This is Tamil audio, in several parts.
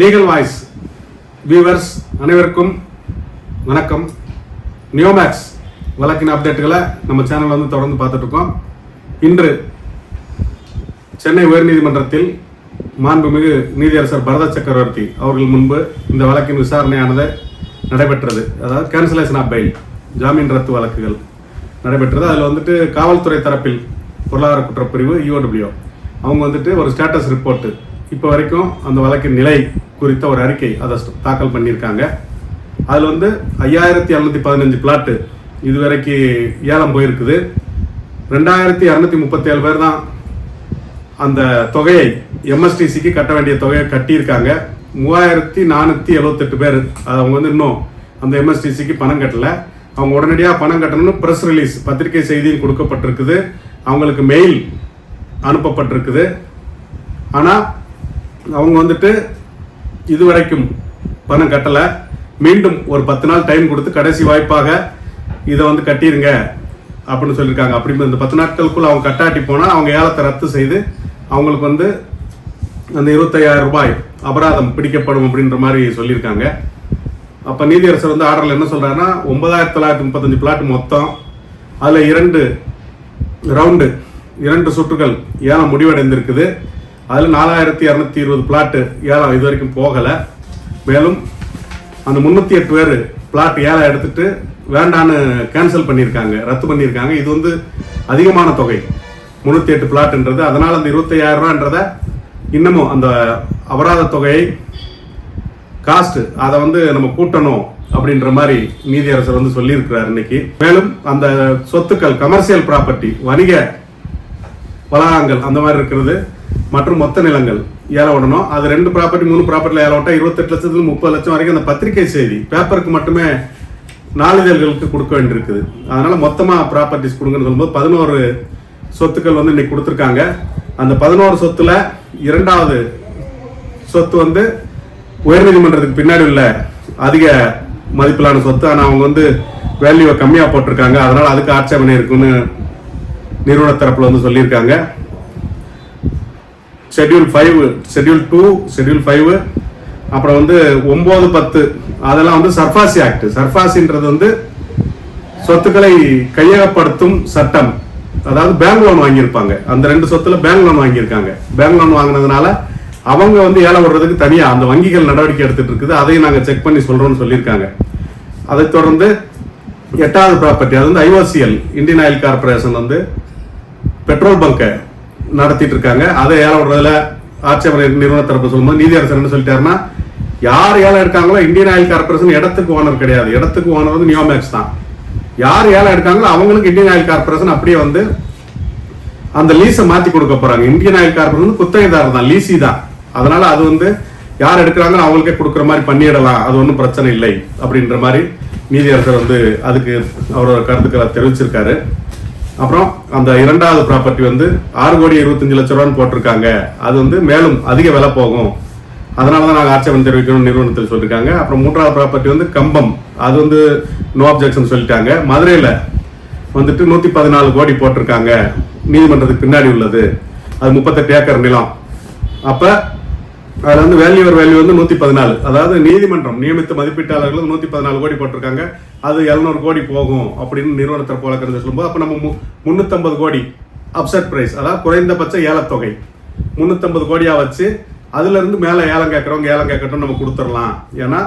லீகல் வாய்ஸ் வியூவர்ஸ் அனைவருக்கும் வணக்கம். நியோமேக்ஸ் வழக்கின் அப்டேட்டுகளை நம்ம சேனலில் வந்து தொடர்ந்து பார்த்துட்டு இருக்கோம். இன்று சென்னை உயர்நீதிமன்றத்தில் மாண்புமிகு நீதியரசர் பரத சக்கரவர்த்தி அவர்கள் முன்பு இந்த வழக்கின் விசாரணையானது நடைபெற்றது. அதாவது கேன்சலேஷன் ஆஃப் பெயில், ஜாமீன் ரத்து வழக்குகள் நடைபெற்றது. அதில் வந்துட்டு காவல்துறை தரப்பில் பொருளாதார குற்றப்பிரிவு EOW அவங்க வந்துட்டு ஒரு ஸ்டேட்டஸ் ரிப்போர்ட்டு இப்போ வரைக்கும் அந்த வழக்கின் நிலை குறித்த ஒரு அறிக்கை அதை தாக்கல் பண்ணியிருக்காங்க. அதில் வந்து 5715 பிளாட்டு இதுவரைக்கு ஏலம் போயிருக்குது. 2237 பேர் தான் அந்த தொகையை MSTCக்கு கட்ட வேண்டிய தொகையை கட்டியிருக்காங்க. 3478 பேர் அவங்க வந்து இன்னும் அந்த MSTCக்கு பணம் கட்டலை. அவங்க உடனடியாக பணம் கட்டணும்னு ப்ரெஸ் ரிலீஸ் பத்திரிகை செய்தியும் கொடுக்கப்பட்டிருக்குது. அவங்களுக்கு மெயில் அனுப்பப்பட்டிருக்குது. ஆனால் அவங்க வந்துட்டு இதுவரைக்கும் பணம் கட்டலை. மீண்டும் ஒரு 10 நாள் டைம் கொடுத்து கடைசி வாய்ப்பாக இதை வந்து கட்டிடுங்க அப்படின்னு சொல்லியிருக்காங்க. அப்படி இந்த 10 நாட்களுக்குள்ள அவங்க கட்டாட்டி போனால் அவங்க ஏலத்தை ரத்து செய்து அவங்களுக்கு வந்து அந்த 25,000 ரூபாய் அபராதம் பிடிக்கப்படும் அப்படின்ற மாதிரி சொல்லியிருக்காங்க. அப்போ நீதியரசர் வந்து ஆர்டரில் என்ன சொல்கிறாருன்னா 9935 பிளாட் மொத்தம், அதில் 2 ரவுண்டு 2 சுற்றுகள் ஏலம் முடிவடைந்திருக்குது. அதில் 4220 பிளாட்டு ஏலம் இது வரைக்கும் போகலை. மேலும் அந்த 308 பேர் பிளாட் ஏலம் எடுத்துட்டு வேண்டான்னு கேன்சல் பண்ணியிருக்காங்க, ரத்து பண்ணியிருக்காங்க. இது வந்து அதிகமான தொகை 308 பிளாட்ன்றது. அதனால் அந்த 25,000 ரூபான்றதை இன்னமும் அந்த அபராத தொகையை காஸ்ட் அதை வந்து நம்ம கூட்டணும் அப்படின்ற மாதிரி நீதியரசர் வந்து சொல்லியிருக்கிறார் இன்னைக்கு. மேலும் அந்த சொத்துக்கள் கமர்ஷியல் ப்ராப்பர்ட்டி, வணிக வளாகங்கள் அந்த மாதிரி இருக்கிறது மற்றும் மொத்த நிலங்கள் ஏலம் விடணும். அது 2 ப்ராப்பர்ட்டி 3 ப்ராப்பர்ட்டியில் ஏலம் விட்டா 28 லட்சத்துல 30 லட்சம் வரைக்கும் அந்த பத்திரிகை செய்தி பேப்பருக்கு மட்டுமே நாளிதழ்களுக்கு கொடுக்க வேண்டியிருக்குது. அதனால மொத்தமாக ப்ராப்பர்ட்டிஸ் கொடுங்கன்னு சொல்லும்போது 11 சொத்துக்கள் வந்து இன்னைக்கு கொடுத்துருக்காங்க. அந்த 11 சொத்துல 2வது சொத்து வந்து உயர்நீதிமன்றத்துக்கு பின்னாடி உள்ள அதிக மதிப்பிலான சொத்து. ஆனால் அவங்க வந்து வேல்யூவை கம்மியாக போட்டிருக்காங்க. அதனால அதுக்கு ஆட்சேபனை இருக்குன்னு நிறுவன தரப்புல வந்து சொல்லியிருக்காங்க. ஷெட்யூல் 5, ஷெட்யூல் 2, ஷெட்யூல் 5, அப்புறம் வந்து 9, 10 அதெல்லாம் வந்து சர்ஃபாசி ஆக்ட். சர்ஃபாசின்றது வந்து சொத்துக்களை கையகப்படுத்தும் சட்டம். அதாவது பேங்க் லோன் வாங்கியிருப்பாங்க. அந்த 2 சொத்துல பேங்க் லோன் வாங்கியிருக்காங்க. பேங்க் லோன் வாங்கினதுனால அவங்க வந்து ஏலம் விடுறதுக்கு தனியா அந்த வங்கிகள் நடவடிக்கை எடுத்துட்டு இருக்குது. அதையும் நாங்கள் செக் பண்ணி சொல்றோம்னு சொல்லியிருக்காங்க. அதை தொடர்ந்து 8வது ப்ராப்பர்ட்டி, அது வந்து IOCL இந்தியன் ஆயில் கார்பரேஷன் வந்து பெட்ரோல் பங்கை நடத்திட்டு இருக்காங்க. அதை ஏலம் விடுறதுல ஆட்சேபனை நிறுவன தரப்பு சொல்லும்போது நீதியரசர் என்ன சொல்லிட்டாருன்னா, யார் ஏலம் எடுக்காங்களோ இந்தியன் ஆயில் கார்பரேஷன் இடத்துக்கு ஓனர் கிடையாது. இடத்துக்கு ஓனர் வந்து நியோமேக்ஸ் தான். யார் ஏலம் எடுக்காங்களோ அவங்களுக்கு இந்தியன் ஆயில் கார்பரேஷன் அப்படியே வந்து அந்த லீஸை மாற்றி கொடுக்க போறாங்க. இந்தியன் ஆயில் கார்பரேஷன் குத்தகைதாரர் தான், லீசி தான். அதனால அது வந்து யார் எடுக்கிறாங்களோ அவங்களுக்கே கொடுக்குற மாதிரி பண்ணிடலாம், அது ஒன்றும் பிரச்சனை இல்லை அப்படின்ற மாதிரி நீதியரசர் வந்து அதுக்கு அவரோட கருத்துக்களை தெரிவிச்சிருக்காரு. அப்புறம் அந்த 2வது ப்ராப்பர்ட்டி வந்து 6,25,00,000 போட்டிருக்காங்க. அது வந்து மேலும் அதிக விலை போகும், அதனால தான் நாங்கள் ஆட்சேபனை தெரிவிக்கணும் நிறுவனத்தில் சொல்லியிருக்காங்க. அப்புறம் 3வது ப்ராப்பர்ட்டி வந்து கம்பம், அது வந்து நோ அப்ஜெக்ஷன் சொல்லிட்டாங்க. மதுரையில் வந்துட்டு 114 கோடி போட்டிருக்காங்க, நீதிமன்றத்துக்கு பின்னாடி உள்ளது. அது 38 ஏக்கர் நிலம். அப்போ அதில் வந்து வேல்யூ வந்து 114, அதாவது நீதிமன்றம் நியமித்த மதிப்பீட்டாளர்கள் 114 கோடி போட்டிருக்காங்க. அது 700 கோடி போகும் அப்படின்னு நிறுவன தரப்பு வழக்கறிஞர் சொல்லும்போது, அப்போ நம்ம 350 கோடி அப்செட் பிரைஸ், அதாவது குறைந்தபட்ச ஏலத்தொகை 350 கோடியாக வச்சு அதுல இருந்து மேலே ஏலம் கேட்குறவங்க ஏலம் கேட்கட்டும் நம்ம கொடுத்துடலாம். ஏன்னா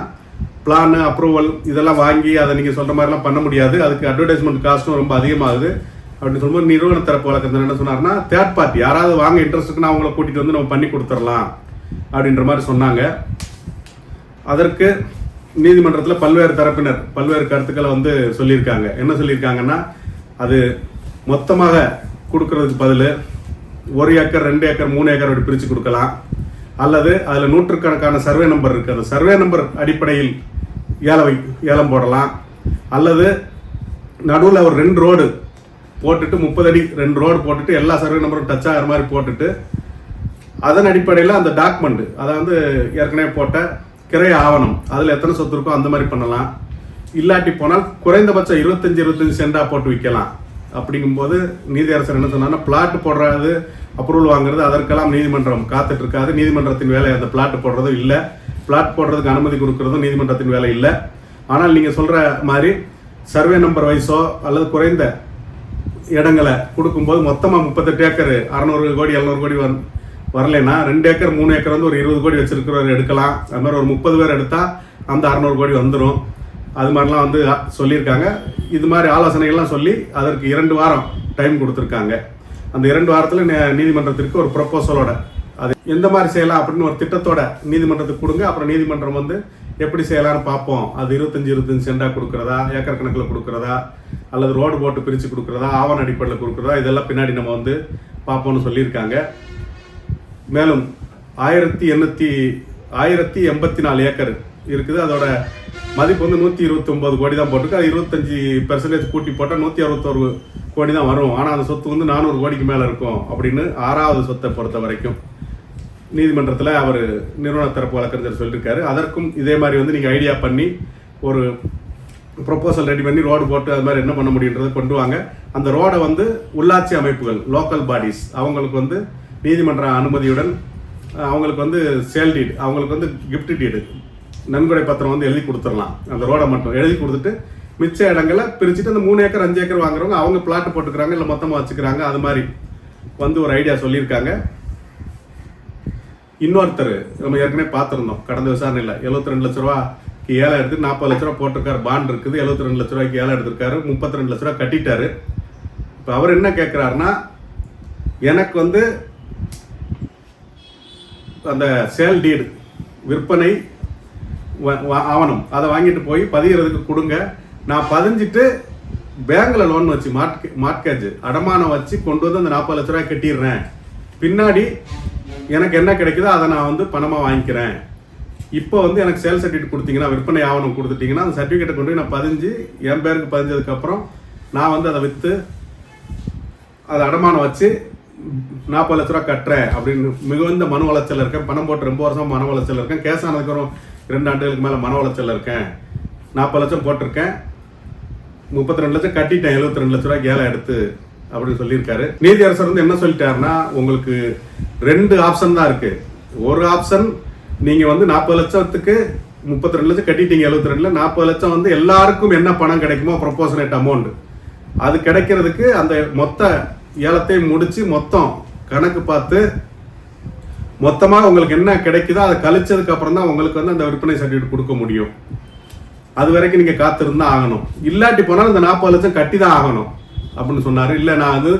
பிளான் அப்ரூவல் இதெல்லாம் வாங்கி அதை நீங்கள் சொல்கிற மாதிரிலாம் பண்ண முடியாது, அதுக்கு அட்வர்டைஸ்மெண்ட் காஸ்ட்டும் ரொம்ப அதிகமாகுது அப்படின்னு சொல்லும்போது நிறுவன தரப்பு வழக்கறிஞர் என்ன சொன்னார்னா, தேர்ட் பார்ட்டி யாராவது வாங்க இன்ட்ரெஸ்ட் இருக்குன்னா அவங்கள கூட்டிகிட்டு வந்து நம்ம பண்ணி கொடுத்துடலாம் அப்படின்ற மாதிரி சொன்னாங்க. அதற்கு நீதிமன்றத்தில் பல்வேறு தரப்பினர் பல்வேறு கருத்துக்களை வந்து சொல்லியிருக்காங்க. என்ன சொல்லியிருக்காங்கன்னா, அது மொத்தமாக கொடுக்கறதுக்கு பதில் 1 ஏக்கர் 2 ஏக்கர் 3 ஏக்கர் அப்படி பிரித்து கொடுக்கலாம். அல்லது அதில் 100கணக்கான சர்வே நம்பர் இருக்குது, அந்த சர்வே நம்பர் அடிப்படையில் ஏலம் போடலாம். அல்லது நடுவில் ஒரு 2 ரோடு போட்டுட்டு 30 அடி 2 ரோடு போட்டுட்டு எல்லா சர்வே நம்பரும் டச் ஆகிற மாதிரி போட்டுட்டு அதன் அடிப்படையில் அந்த டாக்குமெண்ட், அதை வந்து ஏற்கனவே போட்ட கிரை ஆவணம், அதில் எத்தனை சொத்து இருக்கோ அந்த மாதிரி பண்ணலாம். இல்லாட்டி போனால் குறைந்தபட்சம் 25 சென்டா போட்டு விற்கலாம். அப்படிங்கும்போது நீதியரசர் என்ன சொன்னாங்கன்னா, பிளாட் போடுறது அப்ரூவல் வாங்குறது அதற்கெல்லாம் நீதிமன்றம் காத்துட்டு இருக்காது. நீதிமன்றத்தின் வேலை அந்த பிளாட் போடுறதும் இல்லை. பிளாட் போடுறதுக்கு அனுமதி கொடுக்கறதும் நீதிமன்றத்தின் வேலை இல்லை. ஆனால் நீங்கள் சொல்கிற மாதிரி சர்வே நம்பர் வைஸோ அல்லது குறைந்த இடங்களை கொடுக்கும்போது மொத்தமாக 38 ஏக்கர் 600 கோடி 700 கோடி வரலைன்னா 2 ஏக்கர் 3 ஏக்கர் வந்து ஒரு 20 கோடி வச்சிருக்கிறவர் எடுக்கலாம். அது மாதிரி ஒரு 30 பேர் எடுத்தால் அந்த 600 கோடி வந்துடும். அது மாதிரிலாம் வந்து சொல்லியிருக்காங்க. இது மாதிரி ஆலோசனைகள்லாம் சொல்லி அதற்கு 2 வாரம் டைம் கொடுத்துருக்காங்க. அந்த 2 வாரத்தில் நீதிமன்றத்திற்கு ஒரு ப்ரொப்போசலோட அது எந்த மாதிரி செய்யலாம் அப்படின்னு ஒரு திட்டத்தோட நீதிமன்றத்துக்கு கொடுங்க. அப்புறம் நீதிமன்றம் வந்து எப்படி செய்யலாம்னு பார்ப்போம். அது 25 சென்டாக கொடுக்குறதா, ஏக்கர் கணக்கில் கொடுக்குறதா, அல்லது ரோடு போட்டு பிரித்து கொடுக்குறதா, ஆவண அடிப்படையில் கொடுக்குறதா, இதெல்லாம் பின்னாடி நம்ம வந்து பார்ப்போம்னு சொல்லியிருக்காங்க. மேலும் 1084 ஏக்கர் இருக்குது. அதோட மதிப்பு வந்து 129 கோடி தான் போட்டிருக்கு. அது 25% கூட்டி போட்டால் 161 கோடி தான் வரும். ஆனால் அந்த சொத்து வந்து 400 கோடிக்கு மேலே இருக்கும் அப்படின்னு 6வது சொத்தை பொறுத்த வரைக்கும் நீதிமன்றத்தில் அவர் நிறுவன தரப்பு வழக்கறிஞர் சொல்லியிருக்காரு. அதற்கும் இதே மாதிரி வந்து நீங்கள் ஐடியா பண்ணி ஒரு ப்ரொப்போசல் ரெடி பண்ணி ரோடு போட்டு அது மாதிரி என்ன பண்ண முடியுன்றதை கொண்டு வாங்க. அந்த ரோடை வந்து உள்ளாட்சி அமைப்புகள், லோக்கல் பாடிஸ், அவங்களுக்கு வந்து நீதிமன்ற அனுமதியுடன் அவங்களுக்கு வந்து சேல் டீடு, அவங்களுக்கு வந்து கிஃப்ட் டீடு, நன்கொடை பத்திரம் வந்து எழுதி கொடுத்துடலாம். அந்த ரோடை மட்டும் எழுதி கொடுத்துட்டு மிச்ச இடங்களை பிரிச்சுட்டு அந்த 3 ஏக்கர் 5 ஏக்கர் வாங்குறவங்க அவங்க பிளாட் போட்டுக்கிறாங்க, இல்லை மொத்தமாக வச்சுக்கிறாங்க. அது மாதிரி வந்து ஒரு ஐடியா சொல்லியிருக்காங்க. இன்னொருத்தர் நம்ம ஏற்கனவே பார்த்துருந்தோம் கடந்த விசாரணையில் 72 லட்ச ரூபாய்க்கு ஏலம் எடுத்து 40 லட்ச ரூபா போட்டிருக்காரு. பாண்ட் இருக்குது. 72 லட்ச ரூபாய்க்கு ஏலம் எடுத்திருக்காரு. 32 லட்ச ரூபா கட்டிட்டாரு. இப்போ அவர் என்ன கேட்குறாருன்னா, எனக்கு வந்து அந்த சேல் டீடு விற்பனை ஆவணம் அதை வாங்கிட்டு போய் பதிகிறதுக்கு கொடுங்க. நான் பதிஞ்சிட்டு பேங்கில் லோன் வச்சு மார்ட்கேஜ் அடமானம் வச்சு கொண்டு வந்து அந்த 40 லட்ச ரூபாய் கட்டிடுறேன். பின்னாடி எனக்கு என்ன கிடைக்குதோ அதை நான் வந்து பணமாக வாங்கிக்கிறேன். இப்போ வந்து எனக்கு சேல் சர்டிஃபிகேட் கொடுத்தீங்கன்னா, விற்பனை ஆவணம் கொடுத்துட்டீங்கன்னா அந்த சர்டிஃபிகேட்டை கொண்டு போய் நான் பதிஞ்சு என் பேருக்கு பதிஞ்சதுக்கப்புறம் நான் வந்து அதை விற்று அதை அடமானம் வச்சு 40 லட்ச ரூபா கட்டுறேன் அப்படின்னு மிகுந்த மன உளைச்சல் இருக்கேன். பணம் போட்டு ரொம்ப வருஷம் மன உளைச்சல் இருக்கேன். கேஸ் ஆனதுக்கப்புறம் 2 ஆண்டுகளுக்கு மேலே மன உளைச்சல் இருக்கேன். 40 லட்சம் போட்டிருக்கேன், 32 லட்சம் கட்டிட்டேன், 72 லட்ச ரூபாய்க்கு ஏலம் எடுத்து அப்படின்னு சொல்லியிருக்காரு. நீதியரசர் வந்து என்ன சொல்லிட்டாருன்னா, உங்களுக்கு 2 ஆப்ஷன் தான் இருக்கு. ஒரு ஆப்ஷன், நீங்க வந்து 40 லட்சத்துக்கு 32 லட்சம் கட்டிட்டீங்க 72ல, 40 லட்சம் வந்து எல்லாருக்கும் என்ன பணம் கிடைக்குமோ ப்ரொபோஷனேட் அமௌண்ட் அது கிடைக்கிறதுக்கு அந்த மொத்த ஏலத்தை முடிச்சு மொத்தம் கணக்கு பார்த்து மொத்தமாக உங்களுக்கு என்ன கிடைக்குதோ அதை கழிச்சதுக்கு அப்புறம் தான் உங்களுக்கு வந்து அந்த விற்பனை சர்டிஃபிகேட் கொடுக்க முடியும். அது வரைக்கும் நீங்க காத்திருந்தா ஆகணும். இல்லாட்டி போனாலும் இந்த 40 லட்சம் கட்டி தான் ஆகணும் அப்படின்னு சொன்னாரு. இல்லை நான் அது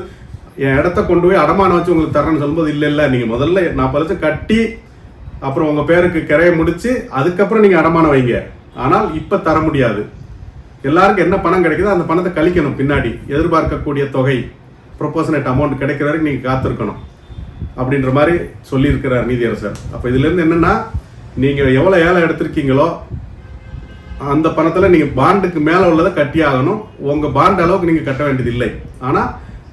என் இடத்த கொண்டு போய் அடமானம் வச்சு உங்களுக்கு தரேன்னு சொல்லும்போது இல்லை நீங்க முதல்ல 40 லட்சம் கட்டி அப்புறம் உங்க பேருக்கு கிரைய முடிச்சு அதுக்கப்புறம் நீங்க அடமானம் வைங்க. ஆனால் இப்ப தர முடியாது. எல்லாருக்கும் என்ன பணம் கிடைக்குதோ அந்த பணத்தை கழிக்கணும். பின்னாடி எதிர்பார்க்கக்கூடிய தொகை ப்ரொபோஷனேட் அமௌண்ட் கிடைக்கிற வரைக்கும் நீங்க காத்திருக்கணும் அப்படின்ற மாதிரி சொல்லியிருக்கிறார் நீதியரசர். அப்போ இதுல இருந்து என்னன்னா, நீங்க எவ்வளவு ஏலம் எடுத்திருக்கீங்களோ அந்த பணத்துல நீங்க பாண்டுக்கு மேல உள்ளதை கட்டி ஆகணும். உங்க பாண்ட் அளவுக்கு நீங்க கட்ட வேண்டியது இல்லை. ஆனா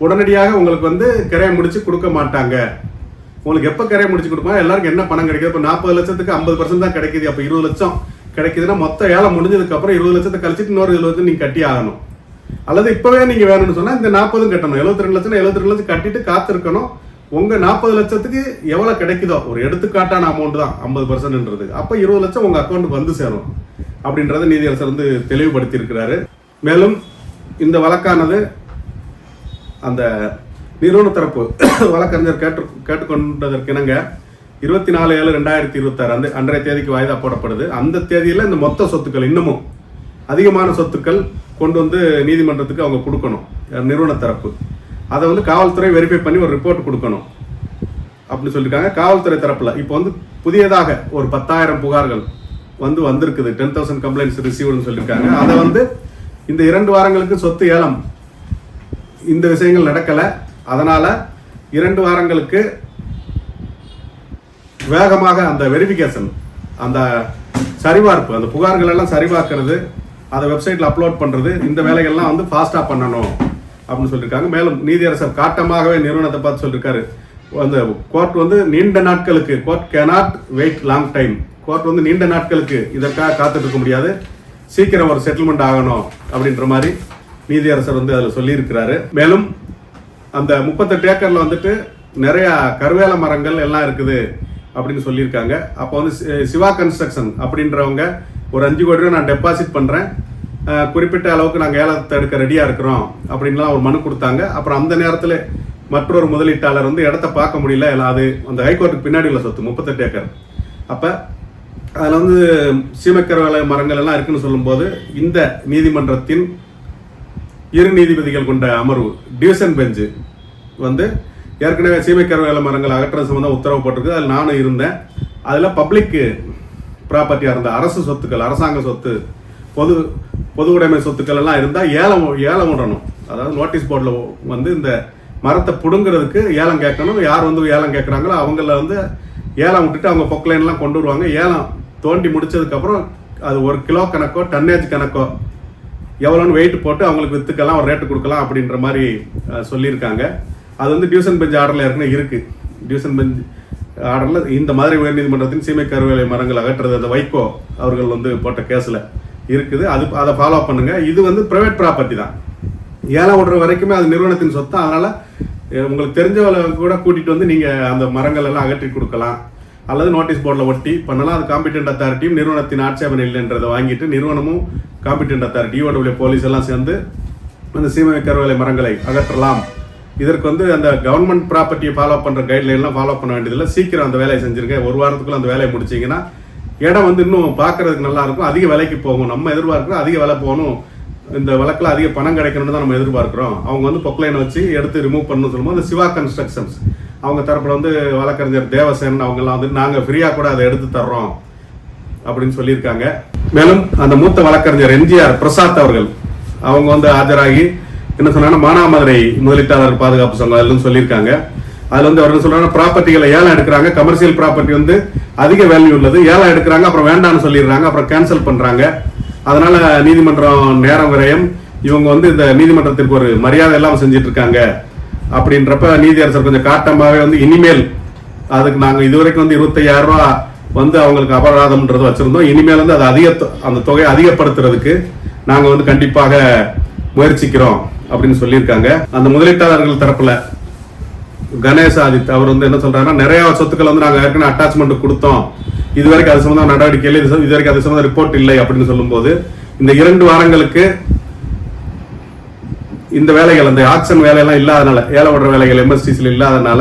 உடனடியாக உங்களுக்கு வந்து கிரைய முடிச்சு கொடுக்க மாட்டாங்க. உங்களுக்கு எப்ப கிரைய முடிச்சு கொடுப்பாங்க, எல்லாருக்கும் என்ன பணம் கிடைக்குது. இப்போ 40 லட்சத்துக்கு 50% தான் கிடைக்குது. அப்போ 20 லட்சம் கிடைக்குதுன்னா மொத்த ஏலம் முடிஞ்சதுக்கு அப்புறம் 20 லட்சத்தை கழிச்சிட்டு இன்னொரு 20 லட்சம் நீங்க கட்டி ஆகணும். அல்லது இப்பவே நீங்க வேணும்னு சொன்னா இந்த 40 கட்டணும். 72 லட்சம் 72 லட்சம் கட்டிட்டு காத்திருக்கணும். உங்க 40 லட்சத்துக்கு எவ்வளவு கிடைக்குதோ, ஒரு எடுத்துக்காட்டான அமௌண்ட் தான் 50%ன்றது, அப்ப 20 லட்சம் உங்க அக்கௌண்ட்டுக்கு வந்து சேரும் அப்படின்றத நீதியரசர் வந்து தெளிவுபடுத்தி இருக்கிறாரு. மேலும் இந்த வழக்கானது அந்த நிறுவன தரப்பு வழக்கறிஞர் கேட்டுக்கொண்டதற்கிணங்க 24/7/2026 அன்றைய தேதிக்கு வாய்தா போடப்படுது. அந்த தேதியில இந்த மொத்த சொத்துக்கள், இன்னமும் அதிகமான சொத்துக்கள் கொண்டு வந்து நீதிமன்றத்துக்கு அவங்க கொடுக்கணும். நிறுவன தரப்பு அதை வந்து காவல்துறை வெரிஃபை பண்ணி ஒரு ரிப்போர்ட் கொடுக்கணும் அப்படின்னு சொல்லியிருக்காங்க. காவல்துறை தரப்புல இப்போ வந்து புதியதாக ஒரு 10,000 புகார்கள் வந்திருக்குது. 10,000 கம்ப்ளைண்ட்ஸ் ரிசீவ்னு சொல்லியிருக்காங்க. அதை வந்து இந்த 2 வாரங்களுக்கு சொத்து ஏலம் இந்த விஷயங்கள் நடக்கல. அதனால 2 வாரங்களுக்கு வேகமாக அந்த வெரிஃபிகேஷன், அந்த சரிபார்ப்பு, அந்த புகார்கள் எல்லாம் சரிபார்க்கிறது, அதை வெப்சைட்ல அப்லோட் பண்றது, இந்த வேலைகள்லாம் வந்து ஃபாஸ்டா பண்ணணும் அப்படின்னு சொல்லியிருக்காங்க. மேலும் நீதியரசர் காட்டமாகவே நிறுவனத்தை பார்த்து சொல்லியிருக்காரு, அந்த கோர்ட் வந்து நீண்ட நாட்களுக்கு, court cannot wait long time, court வந்து நீண்ட நாட்களுக்கு இதற்காக காத்துட்டு இருக்க முடியாது, சீக்கிரம் ஒரு செட்டில்மெண்ட் ஆகணும் அப்படின்ற மாதிரி நீதியரசர் வந்து அதில் சொல்லியிருக்கிறாரு. மேலும் அந்த 38 ஏக்கர்ல வந்துட்டு நிறைய கருவேல மரங்கள் எல்லாம் இருக்குது. அப்படின்னு சொல்லியிருக்காங்க. அப்போ வந்து சிவா கன்ஸ்ட்ரக்ஷன் அப்படின்றவங்க ஒரு 5 கோடி ரூபா நான் டெபாசிட் பண்ணுறேன், குறிப்பிட்ட அளவுக்கு நாங்கள் ஏலத்தை எடுக்க ரெடியாக இருக்கிறோம் அப்படின்லாம் ஒரு மனு கொடுத்தாங்க. அப்புறம் அந்த நேரத்தில் மற்றொரு முதலீட்டாளர் வந்து இடத்த பார்க்க முடியல, அது அந்த ஹைகோர்ட்டுக்கு பின்னாடி உள்ள சொத்து 38 ஏக்கர். அப்போ அதில் வந்து சீமைக்கருவேல மரங்கள் எல்லாம் இருக்குன்னு சொல்லும்போது இந்த நீதிமன்றத்தின் 2 நீதிபதிகள் கொண்ட அமர்வு டிவிஷன் பெஞ்சு வந்து ஏற்கனவே சீமைக்கருவேல மரங்கள் அகற்ற சம்பந்தம் உத்தரவு போட்டிருக்கு. அதில் நானும் இருந்தேன். அதில் பப்ளிக் ப்ராப்பர்ட்டியாக இருந்த அரசு சொத்துக்கள், அரசாங்க சொத்து, பொது உடைமை சொத்துக்கள் எல்லாம் இருந்தால் ஏலம் விடணும். அதாவது நோட்டீஸ் போர்டில் வந்து இந்த மரத்தை பிடுங்கிறதுக்கு ஏலம் கேட்கணும். யார் வந்து ஏலம் கேட்குறாங்களோ அவங்கள வந்து ஏலம் விட்டுட்டு அவங்க பொக்லைன்லாம் கொண்டு வருவாங்க. ஏலம் தோண்டி முடிச்சதுக்கப்புறம் அது 1 கிலோ கணக்கோ டன்னேஜ் கணக்கோ எவ்வளோன்னு வெயிட் போட்டு அவங்களுக்கு வித்துக்கலாம், ஒரு ரேட்டு கொடுக்கலாம் அப்படின்ற மாதிரி சொல்லியிருக்காங்க. அது வந்து டிவிஷன் பெஞ்ச் ஆர்டரில் ஏற்கனவே இருக்குது. டிவிஷன் பெஞ்ச் ஆர்டரில் இந்த மாதிரி உயர்நீதிமன்றத்தின் சீமைக்கருவேலை மரங்கள் அகற்றுறது அந்த வைகோ அவர்கள் வந்து போட்ட கேஸில் இருக்குது. அதை ஃபாலோ பண்ணுங்க. இது வந்து பிரைவேட் ப்ராப்பர்ட்டி தான். ஏலம் விடுற வரைக்குமே அது நிறுவனத்தின் சொத்து. அதனால உங்களுக்கு தெரிஞ்சவளை கூட கூட்டிட்டு வந்து நீங்க அந்த மரங்கள் எல்லாம் அகற்றி கொடுக்கலாம், அல்லது நோட்டீஸ் போர்டில் ஒட்டி பண்ணலாம். அது காம்பிடென்ட் அத்தாரிட்டியும் நிறுவனத்தின் ஆட்சேபனை இல்லைன்றதை வாங்கிட்டு நிறுவனமும் காம்பிடென்ட் அத்தாரிட்டி ஈஓடபிள்யூ போலீஸ் எல்லாம் சேர்ந்து அந்த சீமைக்கருவேலை மரங்களை அகற்றலாம். இதற்கு வந்து அந்த கவர்மெண்ட் ப்ராப்பர்ட்டியை ஃபாலோ பண்ற கைட்லைன்லாம் ஃபாலோ பண்ண வேண்டியதில்லை. சீக்கிரம் அந்த வேலையை செஞ்சிருங்க. 1 வாரத்துக்குள்ள அந்த வேலையை முடிச்சிங்கன்னா இடம் வந்து இன்னும் பார்க்கறதுக்கு நல்லா இருக்கும், அதிக விலைக்கு போகும். நம்ம எதிர்பார்க்கிறோம் அதிக விலை போகணும், இந்த வழக்கில் அதிக பணம் கிடைக்கணும்னு தான் நம்ம எதிர்பார்க்கிறோம். அவங்க வந்து பொக்லைனை வச்சு எடுத்து ரிமூவ் பண்ணணும்னு சொல்லும்போது அந்த சிவா கன்ஸ்ட்ரக்ஷன்ஸ் அவங்க தரப்புல வந்து வழக்கறிஞர் தேவசேன் அவங்கெல்லாம் வந்து நாங்கள் ஃப்ரீயாக கூட அதை எடுத்து தர்றோம் அப்படின்னு சொல்லியிருக்காங்க. மேலும் அந்த மூத்த வழக்கறிஞர் எம்ஜிஆர் பிரசாத் அவர்கள் அவங்க வந்து ஆஜராகி என்ன சொன்னாங்கன்னா மானாமதுரை முதலீட்டாளர் பாதுகாப்பு சங்கம் சொல்லியிருக்காங்க. அதுல வந்து அவர்கள் சொல்றாங்க ப்ராப்பர்ட்டிகளை ஏலம் எடுக்கிறாங்க, கமர்ஷியல் ப்ராப்பர்ட்டி வந்து அதிக வேல்யூ உள்ளது, ஏலம் எடுக்கிறாங்க, அப்புறம் வேண்டாம்னு சொல்லிடுறாங்க, அப்புறம் கேன்சல் பண்றாங்க. அதனால நீதிமன்றம் நேரம் விரயம், இவங்க வந்து இந்த நீதிமன்றத்திற்கு ஒரு மரியாதை எல்லாம் செஞ்சிட்டு இருக்காங்க அப்படின்றப்ப நீதியரசர் கொஞ்சம் காட்டமாவே வந்து இனிமேல் அதுக்கு நாங்க இதுவரைக்கும் வந்து 25,000 ரூபாய் வந்து அவங்களுக்கு அபராதம்ன்றது வச்சிருந்தோம். இனிமேல் வந்து அது அந்த தொகையை அதிகப்படுத்துறதுக்கு நாங்க வந்து கண்டிப்பாக முயற்சிக்கிறோம் அப்படின்னு சொல்லியிருக்காங்க. அந்த முதலீட்டாளர்கள் தரப்புல கணேஷ் ஆதித் அவர் வந்து என்ன சொல்றாருன்னா, நிறைய சொத்துக்கள் வந்து நாங்க ஏற்கனவே அட்டாச்மெண்ட் கொடுத்தோம், இதுவரைக்கும் அது சம்பந்தம் நடவடிக்கை இல்லை, இதுவரைக்கும் அது சம்பந்தம் ரிப்போர்ட் இல்லை அப்படின்னு சொல்லும்போது இந்த 2 வாரங்களுக்கு இந்த வேலைகள் அந்த ஆக்ஷன் வேலையெல்லாம் இல்லாதனால, ஏலம் விடுற வேலைகள் எம்எஸ்டிசியில் இல்லாதனால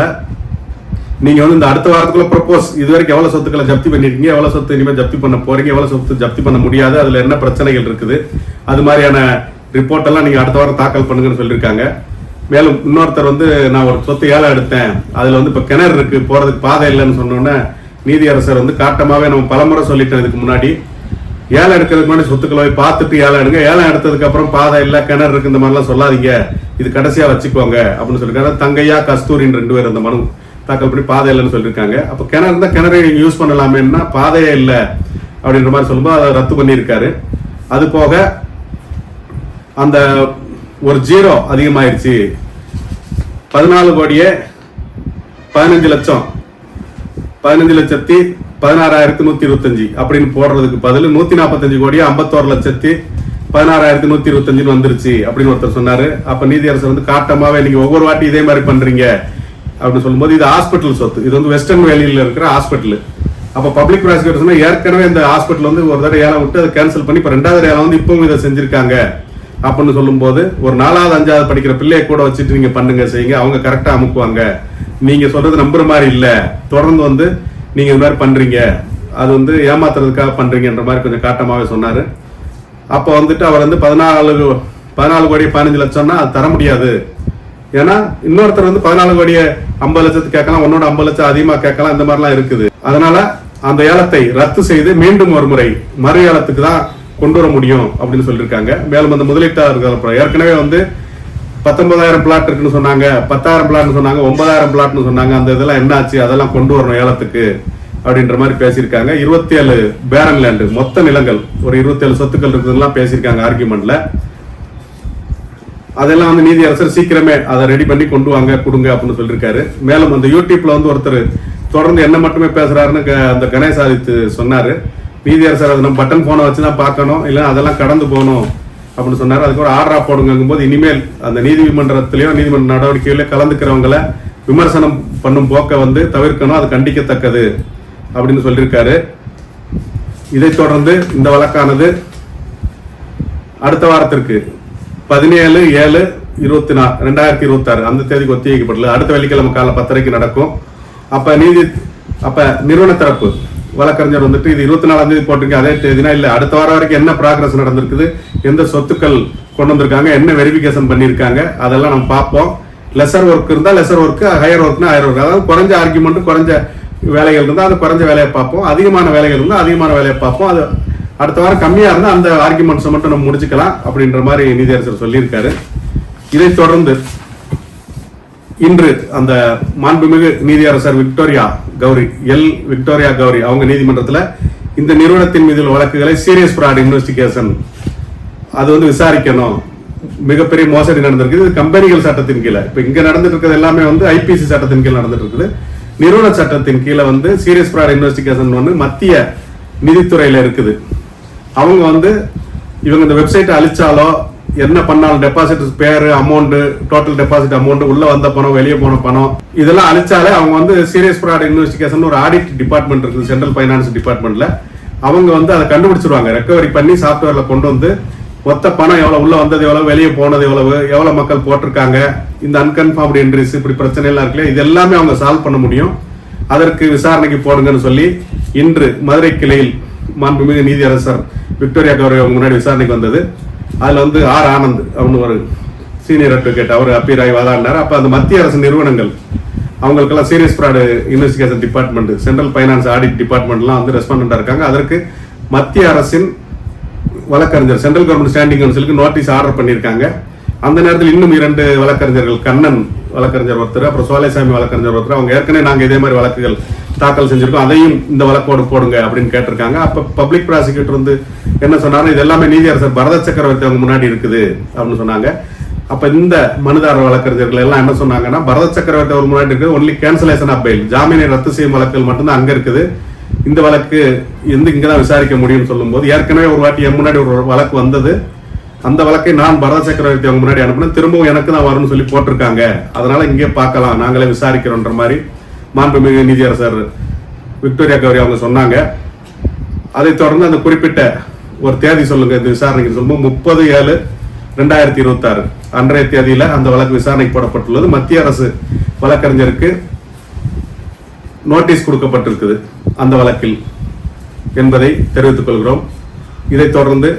நீங்க வந்து இந்த அடுத்த வாரத்துக்குள்ள ப்ரொபோஸ் இதுவரைக்கும் எவ்வளவு சொத்துக்களை ஜப்தி பண்ணிருக்கீங்க, எவ்வளவு சொத்து இனிமேல் ஜப்தி பண்ண போறீங்க, எவ்வளவு சொத்து ஜப்தி பண்ண முடியாது, அதுல என்ன பிரச்சனைகள் இருக்குது, அது மாதிரியான ரிப்போர்ட் எல்லாம் நீங்க அடுத்த வாரம் தாக்கல் பண்ணுங்கன்னு சொல்லியிருக்காங்க. மேலும் இன்னொருத்தர் வந்து நான் ஒரு சொத்து ஏலம் எடுத்தேன், அதுல வந்து இப்ப கிணறு இருக்கு, போறதுக்கு பாதை இல்லைன்னு சொன்னோன்னே நீதியரசர் வந்து காட்டமாவே நம்ம பலமுறை சொல்லிட்டோம் இதுக்கு முன்னாடி, ஏலம் எடுக்கிறதுக்கு முன்னாடி சொத்துக்களை போய் பார்த்துட்டு ஏலம் எடுங்க, ஏலம் எடுத்ததுக்கு அப்புறம் பாதை இல்லை கிணறு இருக்கு இந்த மாதிரிலாம் சொல்லாதீங்க, இது கடைசியா வச்சுக்கோங்க அப்படின்னு சொல்லியிருக்காங்க. தங்கையா கஸ்தூரின் 2 பேர் அந்த மனு தாக்கல் பண்ணி பாதை இல்லைன்னு சொல்லியிருக்காங்க. அப்போ கிணறு இருந்தால் கிணறை நீங்க யூஸ் பண்ணலாமேன்னா பாதையே இல்லை அப்படின்ற மாதிரி சொல்லும்போது அதை ரத்து பண்ணியிருக்காரு. அது போக அந்த ஒரு 0 அதிகமாயிருச்சு, 14 கோடியே 15 லட்சம் 15,16,125 அப்படின்னு போடுறதுக்கு பதில் 145 கோடியே 51,16,125 வந்துருச்சு அப்படின்னு ஒருத்தர் சொன்னாரு. அப்ப நீதியரசர் வந்து காட்டமாவே நீங்க ஒவ்வொரு வாட்டி இதே மாதிரி பண்றீங்க அப்படின்னு சொல்லும்போது இது ஹாஸ்பிட்டல் சொத்து, இது வந்து வெஸ்டர்ன் வேலியில இருக்கிற ஹாஸ்பிட்டல். அப்ப பப்ளிக் ப்ராசிக்யூட்டர் சொன்னா ஏற்கனவே இந்த ஹாஸ்பிட்டல் வந்து ஒரு தடவை ஏலம் விட்டு அதை கேன்சல் பண்ணி இப்ப 2வது ஏலம் வந்து இப்பவும் இதை செஞ்சிருக்காங்க அப்படின்னு சொல்லும்போது ஒரு 4வது 5வது படிக்கிற பிள்ளையை கூட வச்சுட்டு நீங்க பண்ணுங்க செய்யுங்க, அவங்க கரெக்டா அமுக்குவாங்க, நீங்க சொல்றது நம்புற மாதிரி இல்ல, தொடர்ந்து வந்து நீங்க இந்த மாதிரி பண்றீங்க, அது வந்து ஏமாத்துறதுக்காக பண்றீங்கன்ற மாதிரி கொஞ்சம் காட்டமாவே சொன்னாரு. அப்ப வந்துட்டு அவர் வந்து 14 கோடி 15 லட்சம்னா அது தர முடியாது, ஏன்னா இன்னொருத்தர் வந்து 14 கோடியை 50 லட்சத்துக்கு கேட்கலாம், உன்னோட 50 லட்சம் அதிகமா கேட்கலாம், இந்த மாதிரிலாம் இருக்குது. அதனால அந்த ஏலத்தை ரத்து செய்து மீண்டும் ஒரு முறை மறு ஏலத்துக்கு தான் கொண்டு வர முடியும் அப்படின்னு சொல்லியிருக்காங்க. மேலும் அந்த முதலீட்டாளர்கள் ஏற்கனவே வந்து 19,000 பிளாட் இருக்குன்னு சொன்னாங்க, 10,000 பிளாட்னு சொன்னாங்க, 9,000 பிளாட்னு சொன்னாங்க, அந்த இதெல்லாம் என்னாச்சு, அதெல்லாம் கொண்டு வரணும் ஏலத்துக்கு அப்படின்ற மாதிரி பேசியிருக்காங்க. 27 பேரன் லேண்டு மொத்த நிலங்கள் ஒரு 27 சொத்துக்கள் இருக்குதுலாம் பேசியிருக்காங்க ஆர்கியூமெண்ட்ல. அதெல்லாம் வந்து நீதியரசர் சீக்கிரமே அதை ரெடி பண்ணி கொண்டு வாங்க கொடுங்க அப்படின்னு சொல்லியிருக்காரு. மேலும் அந்த யூடியூப்ல வந்து ஒருத்தர் தொடர்ந்து என்ன மட்டுமே பேசுறாருன்னு அந்த கணேஷ் ஆதித் சொன்னாரு. நீதியரசர் அதை நம்ம பட்டன் போனை வச்சுதான் பார்க்கணும், இல்லை அதெல்லாம் கடந்து போகணும் அப்படின்னு சொன்னாரு. அதுக்கு ஒரு ஆர்டரா போடுங்கும் போது இனிமேல் அந்த நீதிமன்றத்திலேயோ நீதிமன்ற நடவடிக்கையில கலந்துக்கிறவங்களை விமர்சனம் பண்ணும் போக்க வந்து தவிர்க்கணும், அது கண்டிக்கத்தக்கது அப்படின்னு சொல்லியிருக்காரு. இதைத் தொடர்ந்து இந்த வழக்கானது அடுத்த வாரத்திற்கு 17/7/2026 அந்த தேதிக்கு ஒத்திவைக்கப்பட்டுள்ளது. அடுத்த வெள்ளிக்கிழமை காலை 10:30 நடக்கும். அப்ப நிறுவன தரப்பு வழக்கறிஞர் வந்துட்டு இது 24ஆம் தேதி போட்டிருக்கு, அதே தேதினா இல்ல, அடுத்த வாரம் வரைக்கும் என்ன ப்ராக்ரஸ் நடந்திருக்குது, எந்த சொத்துக்கள் கொண்டு வந்திருக்காங்க, என்ன வெரிஃபிகேஷன் பண்ணியிருக்காங்க, அதெல்லாம் நம்ம பார்ப்போம். லெசர் ஒர்க் இருந்தால் லெசர் ஒர்க், ஹையர் ஒர்க்னா ஹையர் ஒர்க், அதாவது குறைஞ்ச ஆர்குமெண்ட் குறைஞ்ச வேலைகள் இருந்தால் அது குறைஞ்ச வேலையை பார்ப்போம், அதிகமான வேலைகள் இருந்தால் அதிகமான வேலையை பார்ப்போம். அது அடுத்த வாரம் கம்மியாக இருந்தால் அந்த ஆர்குமெண்ட்ஸை மட்டும் நம்ம முடிச்சுக்கலாம் அப்படின்ற மாதிரி நீதியரசர் சொல்லியிருக்காரு. இதைத் தொடர்ந்து இன்று அந்த மாண்புமிகு நீதியரசர் விக்டோரியா கௌரி அவங்க நீதிமன்றத்தில் இந்த நிறுவனத்தின் மீது உள்ள வழக்குகளை சீரியஸ் ஃப்ராட் இன்வெஸ்டிகேஷன் அது வந்து விசாரிக்கணும், மிகப்பெரிய மோசடி நடந்திருக்கு, இது கம்பெனிகள் சட்டத்தின் கீழே, இப்போ இங்க நடந்துட்டு இருக்கிறது எல்லாமே வந்து ஐபிசி சட்டத்தின் கீழே நடந்துட்டு இருக்குது. நிறுவன சட்டத்தின் கீழே வந்து சீரியஸ் ஃப்ராட் இன்வெஸ்டிகேஷன் வந்து மத்திய நிதித்துறையில இருக்குது. அவங்க வந்து இவங்க இந்த வெப்சைட்டை அழிச்சாலோ என்ன பண்ணாலும் டெபாசிட் பேரு, அமௌண்ட், டோட்டல் டெபாசிட் அமௌண்ட், உள்ள வந்த பணம், வெளியே போன பணம், இதெல்லாம் அழிச்சாலே அவங்க வந்து சீரியஸ் ஃப்ராட் இன்வெஸ்டிகேஷன் ஒரு ஆடிட் டிபார்ட்மெண்ட் இருக்குது சென்ட்ரல் ஃபைனான்ஸ் டிபார்ட்மெண்ட்ல, அவங்க வந்து அதை கண்டுபிடிச்சிருவாங்க, ரெக்கவரி பண்ணி சாஃப்ட்வேர்ல கொண்டு வந்து மொத்த பணம் எவ்வளவு, உள்ள வந்தது எவ்வளவு, வெளியே போனது எவ்வளவு மக்கள் போட்டிருக்காங்க, இந்த அன்கன்ஃபார்ம்டு என்ட்ரிஸ், இப்படி பிரச்சனை எல்லாம் இருக்குல்ல, இது எல்லாமே அவங்க சால்வ் பண்ண முடியும். அதற்கு விசாரணைக்கு போடுங்கன்னு சொல்லி இன்று மதுரை கிளையில் மாண்புமிகு நீதியரசர் விக்டோரியா கௌரி அவங்க முன்னாடி விசாரணைக்கு வந்தது. அதுல வந்து ஆர் ஆனந்த் அவனு ஒரு சீனியர் அட்வொகேட், அவர் அப்பீர் ஆகி வாதாடினார். அப்ப அந்த மத்திய அரசு நிறுவனங்கள் அவங்களுக்கெல்லாம் serious fraud investigation department, central finance audit டிபார்ட்மெண்ட்லாம் வந்து ரெஸ்பாண்டா இருக்காங்க. அதற்கு மத்திய அரசின் வழக்கறிஞர் சென்ட்ரல் கவர்மெண்ட் ஸ்டாண்டிங் கவுன்சிலுக்கு நோட்டீஸ் ஆர்டர் பண்ணியிருக்காங்க. அந்த நேரத்தில் இன்னும் 2 வழக்கறிஞர்கள், கண்ணன் வழக்கறிஞர் ஒருத்தர், அப்புறம் சோலைசாமி வழக்கறிஞர் ஒருத்தர், அவங்க ஏற்கனவே நாங்கள் இதே மாதிரி வழக்குகள் தாக்கல் செஞ்சிருக்கோம், அதையும் இந்த வழக்கோடு போடுங்க அப்படின்னு கேட்டிருக்காங்க. அப்ப பப்ளிக் ப்ராசிக்யூட்டர் வந்து என்ன சொன்னாரு, இது எல்லாமே நீதியரசர் பரத சக்கரவர்த்தி அவங்க முன்னாடி இருக்குது அப்படின்னு சொன்னாங்க. அப்ப இந்த மனுதாரர் வழக்கறிஞர்கள் எல்லாம் என்ன சொன்னாங்கன்னா, பரத சக்கரவர்த்தி அவர் முன்னாடி இருக்குது ஒன்லி கேன்சலேஷன் ஆஃப் பெயில், ஜாமீனை ரத்து செய்யும் வழக்குகள் மட்டும்தான் அங்க இருக்குது, இந்த வழக்கு இங்கதான் விசாரிக்க முடியும் சொல்லும் போது, ஏற்கனவே ஒரு வாட்டி என் முன்னாடி ஒரு வழக்கு வந்தது, அந்த வழக்கை நான் பரத சக்கரவர்த்தி அவங்க முன்னாடி அனுப்பினேன், திரும்பவும் எனக்கு தான் வரும்னு சொல்லி போட்டிருக்காங்க, அதனால இங்கே பார்க்கலாம், நாங்களே விசாரிக்கிறோன்ற மாதிரி மாண்புமிகு நீதியரசர் விக்டோரியா கௌரி அவங்க சொன்னாங்க. அதை தொடர்ந்து அந்த குறிப்பிட்ட ஒரு தேதி சொல்லுங்க இந்த விசாரணைக்கு சொல்லும்போது 30/7/2026 அன்றைய தேதியில அந்த வழக்கு விசாரணைக்கு போடப்பட்டுள்ளது. மத்திய அரசு வழக்கறிஞருக்கு நோட்டீஸ் கொடுக்கப்பட்டிருக்குது அந்த வழக்கில் என்பதை தெரிவித்துக் கொள்கிறோம். இதைத் தொடர்ந்து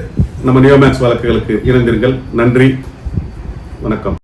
நம்ம நியோமேக்ஸ் வழக்குகளுக்கு இணைந்தீர்கள். நன்றி, வணக்கம்.